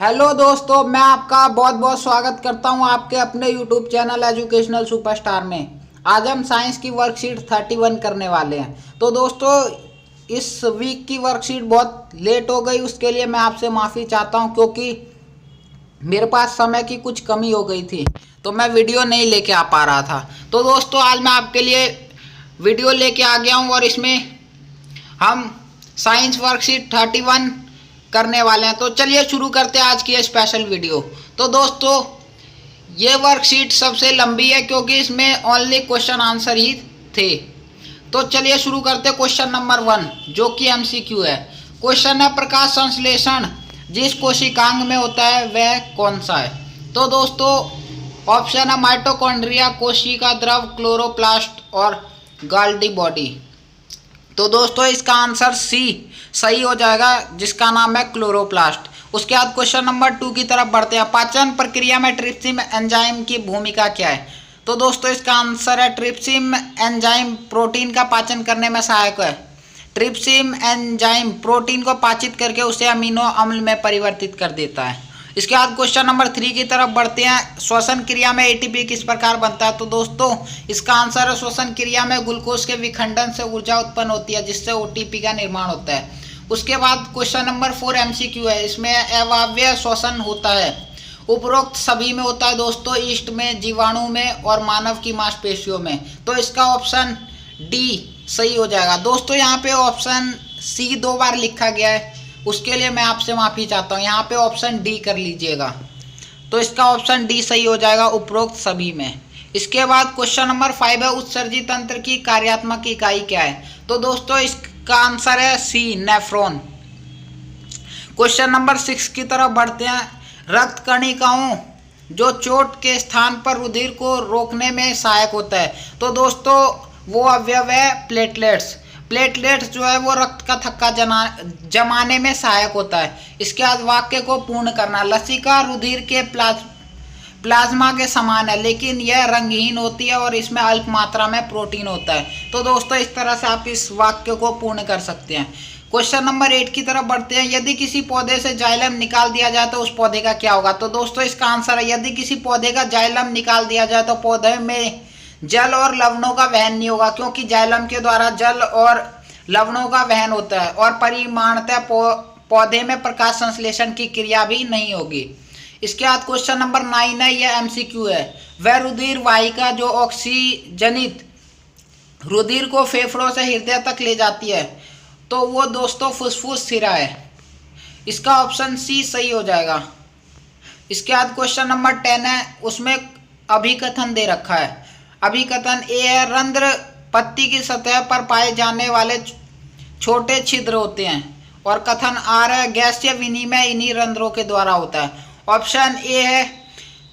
Hello दोस्तों, मैं आपका बहुत बहुत स्वागत करता हूं आपके अपने यूट्यूब चैनल एजुकेशनल सुपरस्टार में। आज हम साइंस की वर्कशीट 31 करने वाले हैं। तो दोस्तों, इस वीक की वर्कशीट बहुत लेट हो गई, उसके लिए मैं आपसे माफ़ी चाहता हूं, क्योंकि मेरे पास समय की कुछ कमी हो गई थी, तो मैं वीडियो नहीं लेके आ पा रहा था। तो दोस्तों, आज मैं आपके लिए वीडियो लेके आ गया हूँ और इसमें हम साइंस वर्कशीट 31 करने वाले हैं। तो चलिए शुरू करते हैं आज की स्पेशल वीडियो। तो दोस्तों, ये वर्कशीट सबसे लंबी है क्योंकि इसमें ओनली क्वेश्चन आंसर ही थे। तो चलिए शुरू करते हैं क्वेश्चन नंबर 1, जो कि एमसीक्यू है। क्वेश्चन है, प्रकाश संश्लेषण जिस कोशिकांग में होता है वह कौन सा है? तो दोस्तों, ऑप्शन है माइटोकॉन्ड्रिया, कोशिका द्रव, क्लोरोप्लास्ट और गाल्डी बॉडी। तो दोस्तों, इसका आंसर सी सही हो जाएगा, जिसका नाम है क्लोरोप्लास्ट। उसके बाद क्वेश्चन नंबर 2 की तरफ बढ़ते हैं। पाचन प्रक्रिया में ट्रिप्सिन एंजाइम की भूमिका क्या है? तो दोस्तों, इसका आंसर है ट्रिप्सिन एंजाइम प्रोटीन का पाचन करने में सहायक है। ट्रिप्सिन एंजाइम प्रोटीन को पाचित करके उसे अमीनो अम्ल में परिवर्तित कर देता है। इसके बाद क्वेश्चन नंबर 3 की तरफ बढ़ते हैं। श्वसन क्रिया में एटीपी किस प्रकार बनता है? तो दोस्तों, इसका आंसर है श्वसन क्रिया में ग्लूकोज के विखंडन से ऊर्जा उत्पन्न होती है, जिससे ओटीपी का निर्माण होता है। उसके बाद क्वेश्चन नंबर 4 एमसीक्यू है। इसमें अवायवीय श्वसन होता है। उपरोक्त सभी में होता है दोस्तों, ईस्ट में, जीवाणु में और मानव की मांसपेशियों में। तो इसका ऑप्शन डी सही हो जाएगा। दोस्तों, यहाँ पे ऑप्शन सी 2 बार लिखा गया है, उसके लिए मैं आपसे माफ़ी चाहता हूँ। यहाँ पे ऑप्शन डी कर लीजिएगा। तो इसका ऑप्शन डी सही हो जाएगा, उपरोक्त सभी में। इसके बाद क्वेश्चन नंबर 5 है, उत्सर्जी तंत्र की कार्यात्मक इकाई क्या है? तो दोस्तों, इसका आंसर है सी नेफ्रॉन। क्वेश्चन नंबर 6 की तरफ बढ़ते हैं। रक्त कणिकाओं जो चोट के स्थान पर रुधिर को रोकने में सहायक होता है। तो दोस्तों, वो अवयव है प्लेटलेट्स। प्लेटलेट्स जो है वो रक्त का थक्का जमाने में सहायक होता है। इसके बाद वाक्य को पूर्ण करना। लसिका रुधिर के प्लाज्मा के समान है, लेकिन यह रंगहीन होती है और इसमें अल्प मात्रा में प्रोटीन होता है। तो दोस्तों, इस तरह से आप इस वाक्य को पूर्ण कर सकते हैं। क्वेश्चन नंबर 8 की तरफ बढ़ते हैं। यदि किसी पौधे से जाइलम निकाल दिया जाए तो उस पौधे का क्या होगा? तो दोस्तों, इसका आंसर है, यदि किसी पौधे का जाइलम निकाल दिया जाए तो पौधे में जल और लवणों का वहन नहीं होगा, क्योंकि जाइलम के द्वारा जल और लवणों का वहन होता है और परिमाणतः पौधे में प्रकाश संश्लेषण की क्रिया भी नहीं होगी। इसके बाद क्वेश्चन नंबर 9 है, यह एमसीक्यू है। वह रुधिर वाहिका जो ऑक्सीजनित रुधिर को फेफड़ों से हृदय तक ले जाती है, तो वो दोस्तों फुसफुस सिरा है। इसका ऑप्शन सी सही हो जाएगा। इसके बाद क्वेश्चन नंबर 10 है, उसमें अभिकथन दे रखा है। अभिकथन ए है, रंध्र पत्ती की सतह पर पाए जाने वाले छोटे छिद्र होते हैं। और कथन आर है, गैसीय विनिमय इन्हीं रंध्रों के द्वारा होता है। ऑप्शन ए है,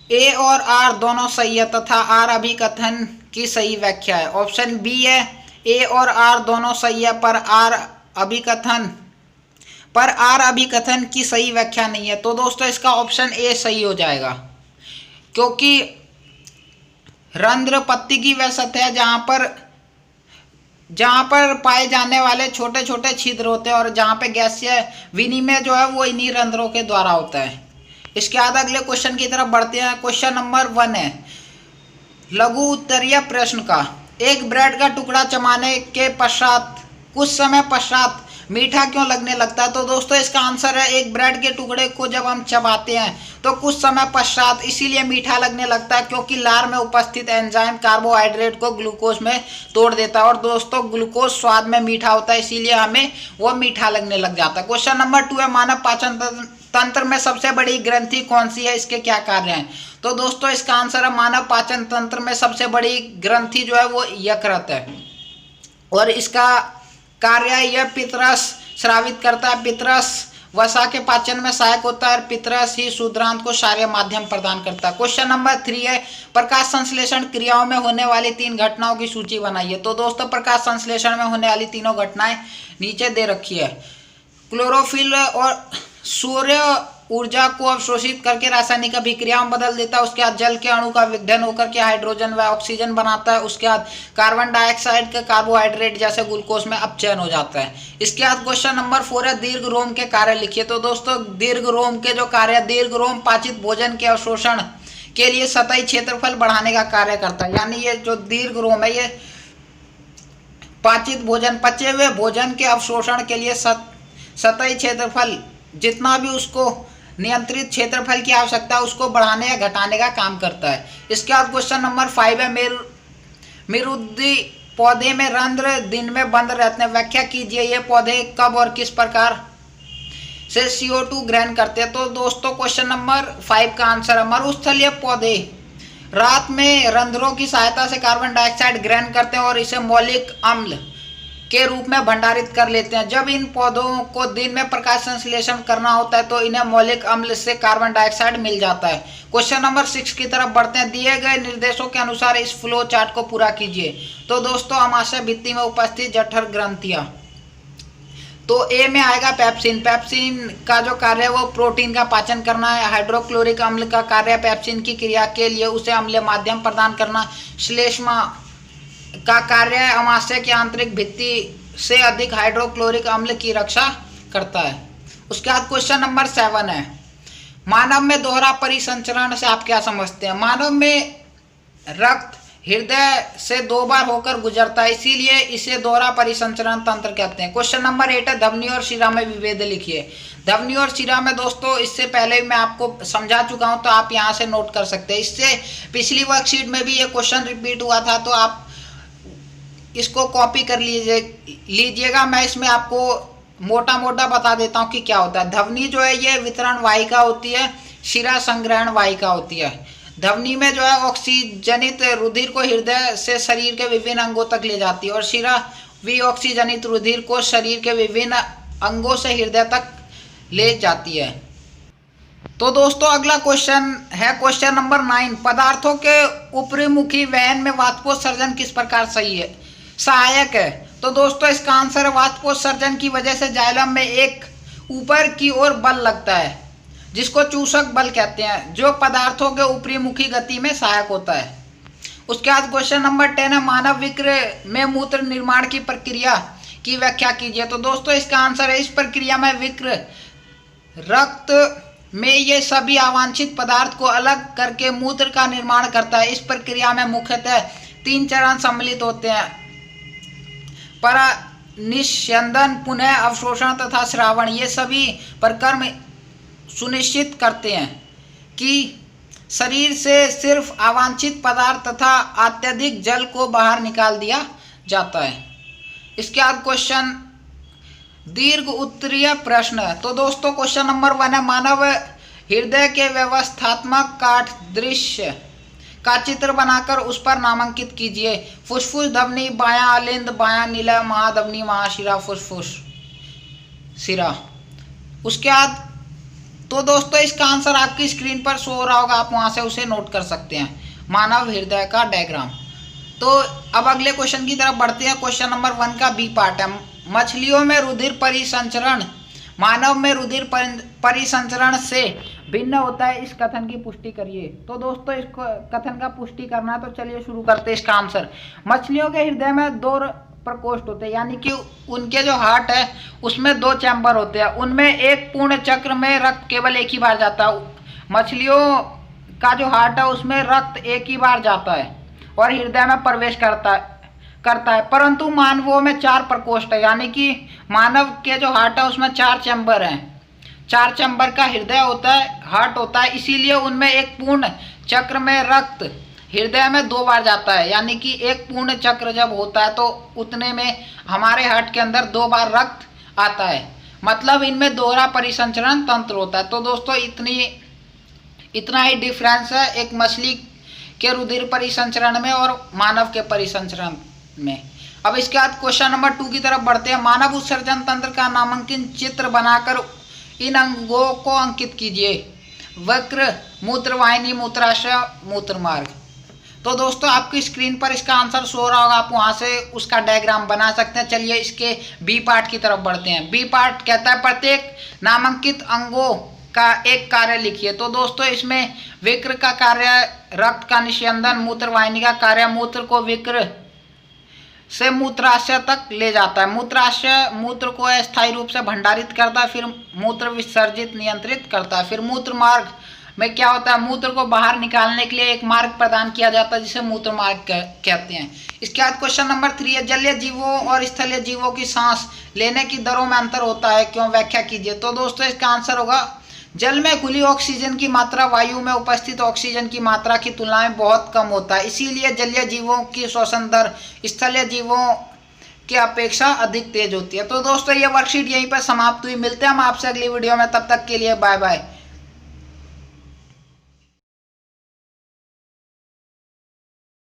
ए और आर दोनों सही है तथा आर अभिकथन की सही व्याख्या है। ऑप्शन बी है, ए और आर दोनों सही है पर आर अभिकथन की सही व्याख्या नहीं है। तो दोस्तों, इसका ऑप्शन ए सही हो जाएगा, क्योंकि रंध्र पत्ती की वह सतह जहाँ पर पाए जाने वाले छोटे छोटे छिद्र होते हैं और जहाँ पे गैसीय विनिमय जो है वो इन्हीं रंध्रों के द्वारा होता है। इसके बाद अगले क्वेश्चन की तरफ बढ़ते हैं। क्वेश्चन नंबर 1 है लघु उत्तरीय प्रश्न का। एक ब्रेड का टुकड़ा चबाने के पश्चात कुछ समय पश्चात मीठा क्यों लगने लगता है? तो दोस्तों, इसका आंसर है, एक ब्रेड के टुकड़े को जब हम चबाते हैं तो कुछ समय पश्चात इसीलिए मीठा लगने लगता है क्योंकि लार में उपस्थित एंजाइम कार्बोहाइड्रेट को ग्लूकोज में तोड़ देता है। और दोस्तों, ग्लूकोज स्वाद में मीठा होता है, इसीलिए हमें वो मीठा लगने लग जाता है। क्वेश्चन नंबर 2 है, मानव पाचन तंत्र में सबसे बड़ी ग्रंथि कौन सी है? इसके क्या कार्य हैं? तो दोस्तों, इसका आंसर है, मानव पाचन तंत्र में सबसे बड़ी ग्रंथि जो है वो यकृत है और इसका कार्य यह पित्तरस स्रावित करता है। पित्तरस वसा के पाचन में सहायक होता है और पित्तरस ही शूद्रांत को क्षारीय माध्यम प्रदान करता है। क्वेश्चन नंबर 3 है, प्रकाश संश्लेषण क्रियाओं में होने वाली 3 घटनाओं की सूची बनाइए। तो दोस्तों, प्रकाश संश्लेषण में होने वाली तीनों घटनाएं नीचे दे रखी है। क्लोरोफिल और सूर्य ऊर्जा को अवशोषित करके रासायनिक अभिक्रिया में बदल देता है। उसके बाद जल के अणु का विघटन होकर के हाइड्रोजन व ऑक्सीजन बनाता है। उसके बाद कार्बन डाइऑक्साइड का कार्बोहाइड्रेट जैसे ग्लूकोज में अपचयन हो जाता है। इसके बाद क्वेश्चन नंबर 4 है दीर्घ रोम के कार्य लिखिए। तो दोस्तों दीर्घ रोम के जो कार्य, दीर्घ रोम पाचित भोजन के अवशोषण के लिए सतही क्षेत्रफल बढ़ाने का कार्य करता है। यानी ये जो दीर्घ रोम है ये पाचित भोजन, पचे हुए भोजन के अवशोषण के लिए सतही क्षेत्रफल जितना भी उसको नियंत्रित क्षेत्रफल की आवश्यकता है उसको बढ़ाने या घटाने का काम करता है। इसके बाद क्वेश्चन नंबर 5 है मेरुद्दी पौधे में रंध्र दिन में बंद रहते हैं। व्याख्या कीजिए ये पौधे कब और किस प्रकार से CO2 ग्रहण करते हैं। तो दोस्तों क्वेश्चन नंबर 5 का आंसर है मरुस्थलीय पौधे रात में रंध्रों की सहायता से कार्बन डाइऑक्साइड ग्रहण करते हैं और इसे मौलिक अम्ल के रूप में भंडारित कर लेते हैं। जब इन पौधों को दिन में प्रकाश संश्लेषण करना होता है तो इन्हें मौलिक अम्ल से कार्बन डाइऑक्साइड मिल जाता है। क्वेश्चन नंबर 6 की तरफ बढ़ते हैं। दिए गए निर्देशों के अनुसार इस फ्लो चार्ट को पूरा कीजिए। तो दोस्तों अमाशय भित्ति में उपस्थित जठर ग्रंथियां, तो ए में आएगा पेप्सिन। पेप्सिन का जो कार्य है वो प्रोटीन का पाचन करना है। हाइड्रोक्लोरिक अम्ल का कार्य पेप्सिन की क्रिया के लिए उसे अम्लीय माध्यम प्रदान करना। श्लेष्मा का कार्य अमाशय की आंतरिक भित्ति से अधिक हाइड्रोक्लोरिक अम्ल की रक्षा करता है। उसके बाद क्वेश्चन नंबर 7 है मानव में दोहरा परिसंचरण से आप क्या समझते हैं। मानव में रक्त हृदय से 2 बार होकर गुजरता है, इसीलिए इसे दोहरा परिसंचरण तंत्र कहते हैं। क्वेश्चन नंबर 8 है धमनी और शिरा में विभेद लिखिए। धमनी और शिरा में दोस्तों इससे पहले मैं आपको समझा चुका हूं, तो आप यहां से नोट कर सकते हैं। इससे पिछली वर्कशीट में भी ये क्वेश्चन रिपीट हुआ था, तो आप इसको कॉपी कर लीजिएगा। मैं इसमें आपको मोटा मोटा बता देता हूँ कि क्या होता है। धमनी जो है ये वितरण वाहिका होती है, शिरा संग्रहण वाहिका होती है। धमनी में जो है ऑक्सीजनित रुधिर को हृदय से शरीर के विभिन्न अंगों तक ले जाती है और शिरा विऑक्सीजनित रुधिर को शरीर के विभिन्न अंगों से हृदय तक ले जाती है। तो दोस्तों अगला क्वेश्चन है क्वेश्चन नंबर 9 पदार्थों के ऊपरीमुखी वहन में वाष्पोत्सर्जन किस प्रकार सहायक है। तो दोस्तों इसका आंसर है वाष्पोत्सर्जन की वजह से जाइलम में एक ऊपर की ओर बल लगता है जिसको चूसक बल कहते हैं, जो पदार्थों के ऊपरीमुखी गति में सहायक होता है। उसके बाद क्वेश्चन नंबर 10 है मानव विक्र में मूत्र निर्माण की प्रक्रिया की व्याख्या कीजिए। तो दोस्तों इसका आंसर है इस प्रक्रिया में विक्र रक्त में ये सभी अवांछित पदार्थ को अलग करके मूत्र का निर्माण करता है। इस प्रक्रिया में मुख्यतः 3 चरण सम्मिलित होते हैं, निस्यंदन, पुनः अवशोषण तथा श्रावण। ये सभी प्रक्रम सुनिश्चित करते हैं कि शरीर से सिर्फ अवांछित पदार्थ तथा अत्यधिक जल को बाहर निकाल दिया जाता है। इसके बाद क्वेश्चन दीर्घ उत्तरीय प्रश्न। तो दोस्तों क्वेश्चन नंबर 1 है मानव हृदय के व्यवस्थात्मक काट दृश्य का चित्र बनाकर उस पर नामांकित कीजिए। फुसफुस धमनी, बायां अलिंद, बायां नीला, महाधमनी, महाशिरा, फुसफुस शिरा। उसके बाद तो दोस्तों इसका आंसर आपकी स्क्रीन पर शो हो रहा होगा, आप वहां से उसे नोट कर सकते हैं, मानव हृदय का डायग्राम। तो अब अगले क्वेश्चन की तरफ बढ़ते हैं। क्वेश्चन नंबर 1 का बी पार्ट है मछलियों में रुधिर परिसंचरण मानव में रुधिर परिसंचरण से भिन्न होता है, इस कथन की पुष्टि करिए। तो दोस्तों इस कथन का पुष्टि करना है, तो चलिए शुरू करते हैं। इसका आंसर मछलियों के हृदय में 2 प्रकोष्ठ होते हैं, यानी कि उनके जो हार्ट है उसमें 2 चैम्बर होते हैं। उनमें एक पूर्ण चक्र में रक्त केवल एक ही बार जाता है। मछलियों का जो हार्ट है उसमें रक्त एक ही बार जाता है और हृदय में प्रवेश करता है, परंतु मानवों में 4 प्रकोष्ठ है, यानी कि मानव के जो हार्ट है उसमें 4 चैम्बर हैं। 4 चैम्बर का हृदय होता है, हार्ट होता है, इसीलिए उनमें एक पूर्ण चक्र में रक्त हृदय में 2 बार जाता है, यानी कि एक पूर्ण चक्र जब होता है तो उतने में हमारे हार्ट के अंदर 2 बार रक्त आता है, मतलब इनमें दोहरा परिसंचरण तंत्र होता है। तो दोस्तों इतना ही डिफरेंस है एक मछली के रुधिर परिसंचरण में और मानव के परिसंचरण में। अब इसके बाद क्वेश्चन नंबर 2 की तरफ बढ़ते हैं। मानव उत्सर्जन तंत्र का नामांकित चित्र बनाकर इन अंगों को अंकित कीजिए। वक्र, मूत्रवाहिनी, मूत्राशय, मूत्रमार्ग। तो दोस्तों आपकी स्क्रीन पर इसका आंसर शो रहा होगा, आप वहां से उसका डायग्राम बना सकते हैं। चलिए इसके बी पार्ट की तरफ बढ़ते हैं। बी पार्ट कहता है प्रत्येक नामांकित अंगों का एक कार्य लिखिए। तो दोस्तों इसमें विक्र का कार्य रक्त का निस्यंदन, मूत्रवाहिनी का कार्य मूत्र को विक्र से मूत्राशय तक ले जाता है। मूत्राशय मूत्र को अस्थायी रूप से भंडारित करता है, फिर मूत्र विसर्जित नियंत्रित करता है। फिर मूत्र मार्ग में क्या होता है, मूत्र को बाहर निकालने के लिए एक मार्ग प्रदान किया जाता है जिसे मूत्र मार्ग कहते हैं। इसके बाद क्वेश्चन नंबर 3 है, जलीय जीवों और स्थलीय जीवों की सांस लेने की दरों में अंतर होता है, क्यों, व्याख्या कीजिए। तो दोस्तों इसका आंसर होगा, जल में खुली ऑक्सीजन की मात्रा वायु में उपस्थित ऑक्सीजन की मात्रा की तुलना में बहुत कम होता है, इसीलिए जलीय जीवों की श्वसन दर स्थलीय जीवों की अपेक्षा अधिक तेज होती है। तो दोस्तों ये वर्कशीट यहीं पर समाप्त हुई। मिलते हैं हम आपसे अगली वीडियो में, तब तक के लिए बाय बाय।